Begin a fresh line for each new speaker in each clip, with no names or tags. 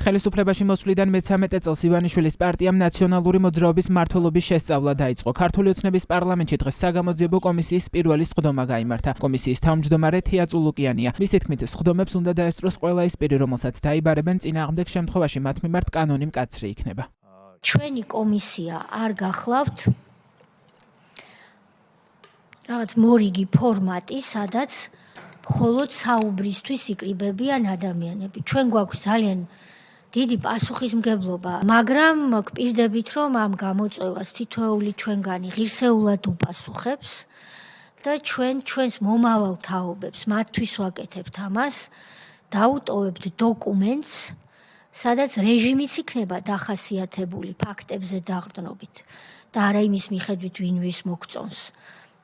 ხელისუფლებაში მოსვლიდან მე-13 წელს ივანიშვილის პარტიამ ნაციონალური მოძრაობის მმართველობის შესწავლა დაიწყო. ქართული ოცნების პარლამენტში დღეს საგამოძიებო კომისიის პირველი სხდომა გაიმართა. კომისიის თავმჯდომარე თია წულუკიანია. მისი თქმით, სხდომებს უნდა დაესწროს ყველა ის პირი, რომელსაც დაიბარებენ, წინააღმდეგ შემთხვევაში მათ მიმართ კანონი მკაცრი იქნება.
ჩვენი კომისია არ გახლავთ რაღაც მორიგი ფორმატი, სადაც მხოლოდ საუბრისთვის იკრიბებიან ადამიანები. ჩვენ გვაქვს ძალიან დიდი პასუხისმგებლობა, მაგრამ გვპირდებით, რომ ამ გამოწვევას თითოეული ჩვენგანი ღირსეულად უპასუხებს და ჩვენს მომავალ თაობებს მათთვის ვაკეთებთ ამას, დავუტოვებთ დოკუმენტს, სადაც რეჟიმიც იქნება დახასიათებული ფაქტებზე დაყრდნობით და არა იმის მიხედვით, ვინ ვის მოგწონს.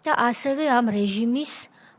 და ასევე ამ რეჟიმის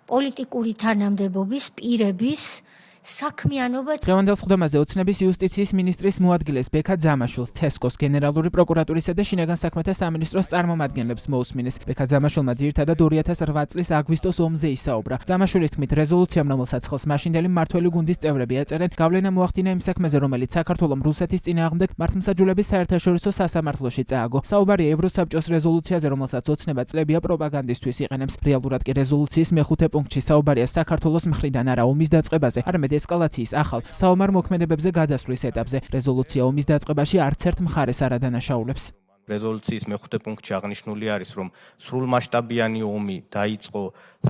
პოლიტიკური თანამდებობის პირების საქმიანობა.
დღევანდელ სხდომაზე ოცნების იუსტიციის მინისტრის მოადგილეს ბექა ძამაშვილს, ცესკოს გენერალური პროკურატურისა და შინაგან საქმეთა სამინისტროს წარმომადგენლებს მოусმინეს. ბექა ძამაშვილმა ძირითადად 2008 წლის აგვისტოს ომზე ისაუბრა. ძამაშვილის თქმით, რეზოლუციამ, რომელსაც ხელს მაშინდელი მმართველი გუნდის წევრები ეწერენ, გავლენა მოახდინა იმ საქმეზე, რომელიც საქართველოს რუსეთის წინააღმდეგ მართლმსაჯულების საერთაშორისო სასამართლოში წააგო. საუბარია ევროსაბჭოს რეზოლუციაზე, რომელსაც ოცნება წლებია პროპაგანდისთვის იყენებს. რეალურად კი რეზოლუციის მე-5 პუნქტში საუბარია საქართველოს მხრიდან არა ომის დაწყებაზე, არამედ ესკალაციის ახალ საომარ მოქმედებებზე გადასვლის ეტაპზე. რეზოლუცია ომის დაწყებაში არც ერთ მხარეს არ ადანაშაულებს.
რეზოლუციის მე-5 პუნქტში აღნიშნული არის, რომ სრულმასშტაბიანი ომი დაიწყო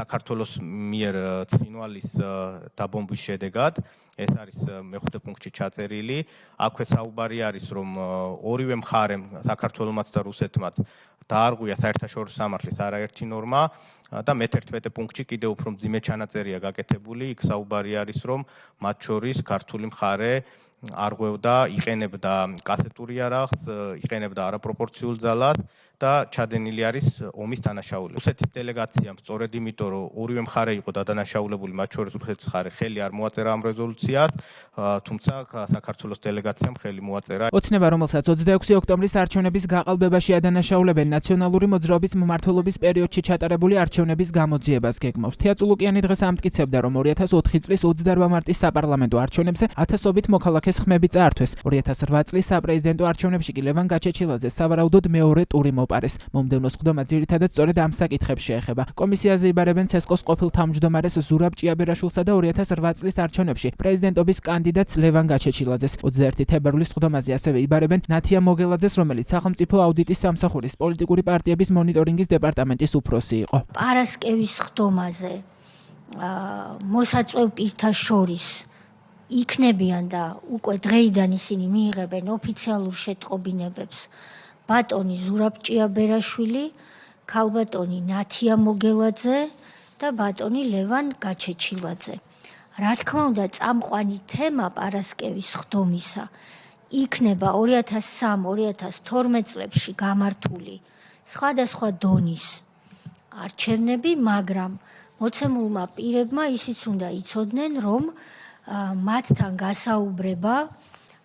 საქართველოს მიერ ცხინვალის დაბომბვის შედეგად. ეს არის მე-5 პუნქტში ჩაწერილი. აქვე საუბარი არის, რომ ორივე მხარემ, საქართველოსაც და რუსეთმაც დაარღვია საერთაშორისო სამართლის არაერთი ნორმა და მე-11 პუნქტში კიდევ უფრო მძიმე ჩანაწერია გაკეთებული. იქ საუბარი არის, რომ მათ შორის ქართული მხარე არღვევდა, იყენებდა კასეტური იარაღს, იყენებდა არაპროპორციულ ძალას და ჩადენილი არის ომის დანაშაულება. რუსეთის დელეგაციამ სწორედ იმიტომ, რომ ორივე მხარე იყო დადანაშაულებული, მათ შორის რუსეთის მხარე ხელი არ მოაწერა ამ რეზოლუციას, თუმცა საქართველოს დელეგაციამ ხელი მოაწერა.
ოცნება, რომელსაც 26 ოქტომბრის არჩევნების გაყალბებაში ადანაშაულებენ, ნაციონალური მოძრაობის მმართველობის პერიოდში ჩატარებული არჩევნების გამოძიებას გეგმავს. თია წულუკიანი დღეს ამტკიცებდა, რომ 2004 წლის 28 მარტის საპარლამენტო არჩევნებზე ათასობით მოქალაქეს ხმები წაართვეს. 2008 წლის საპრეზიდენტო არჩევნებში კი ლევან გაჩეჩილაძე სავარაუდოდ მეორე ტური მოპარეს. მომდევნო სხდომა ძირითადად სწორედ ამ საკითხებს შეეხება. კომისიაზე იბარებენ ცესკოს ყოფილ თავმჯდომარეს ზურაბ ჭიაბერაშვილსა და 2008 წლის არჩევნებში პრეზიდენტობის კანდიდატს ლევან გაჩეჩილაძეს. 21 თებერვლის სხდომაზე ასევე იბარებენ ნათია მოგელაძეს, რომელიც სახელმწიფო აუდიტის სამსახურის პოლიტიკური პარტიების მონიტორინგის დეპარტამენტის უფროსი იყო.
პარასკევის სხდომაზე მოსაწვევ პირთა შორის იქნებიან და უკვე დღეიდან ისინი მიიღებენ ოფიციალურ შეტყობინებებს ბატონი ზურაბ ჭიაბერაშვილი, ქალბატონი ნათია მოგელაძე და ბატონი ლევან გაჩეჩილაძე. რა თქმა უნდა, წამყვანი თემა პარასკევის სხდომისა იქნება 2003-2012 წლებში გამართული სხვადასხვა დონის არჩევნები, მაგრამ მოცემულმა პირებმა ისიც უნდა იცოდნენ, რომ მათთან გასაუბრება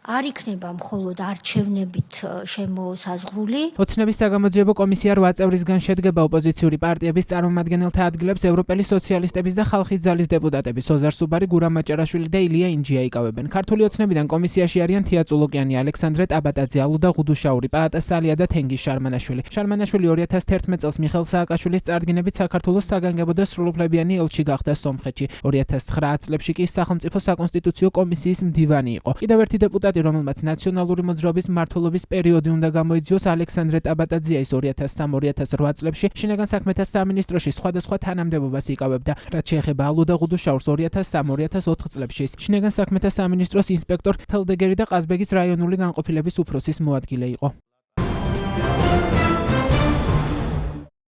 არ იქნება მხოლოდ არჩევნებით შემოსაზღვრული.
ოცნების საგამოძიებო კომისია 8 წევრისგან შედგება. ოპოზიციური პარტიების წარმომადგენელთა ადგილებს ევროპელი სოციალისტების და ხალხის ძალის დეპუტატები ოზარ სუბარი, გურამ მაჭარაშვილი და ილია ინჯია იკავებენ. ქართული ოცნებიდან კომისიაში არიან თია წულუკიანი, ალექსანდრე ტაბატაძე, ალუდა ღუდუშაური, პაატა სალია და თენგიზ შარმანაშვილი. შარმანაშვილი 2011 წელს მიხელ სააკაშვილის წარდგინებით საქართველოს საგანგებო და სრულუფლებიანი ელჩი გახდა სომხეთში. 2009 წლებში კი სახელმწიფო საკონსტიტუციო კომისიის მდივანი იყო. კიდევ ერთი დეპუტატი, რომელმაც ნაციონალური მოძრაობის მმართველობის პერიოდი უნდა გამოიძიოს, ალექსანდრე ტაბატაძეა. ის 2003-2008 წლებში შინაგან საქმეთა სამინისტროში სხვადასხვა თანამდებობას იკავებდა. რაც შეეხება ალუდა ღუდუშაურს, 2003-2004 წლებში ის შინაგან საქმეთა სამინისტროს ინსპექტორ ფელდეგერი და ყაზბეგის რაიონული განყოფილების უფროსის მოადგილე იყო.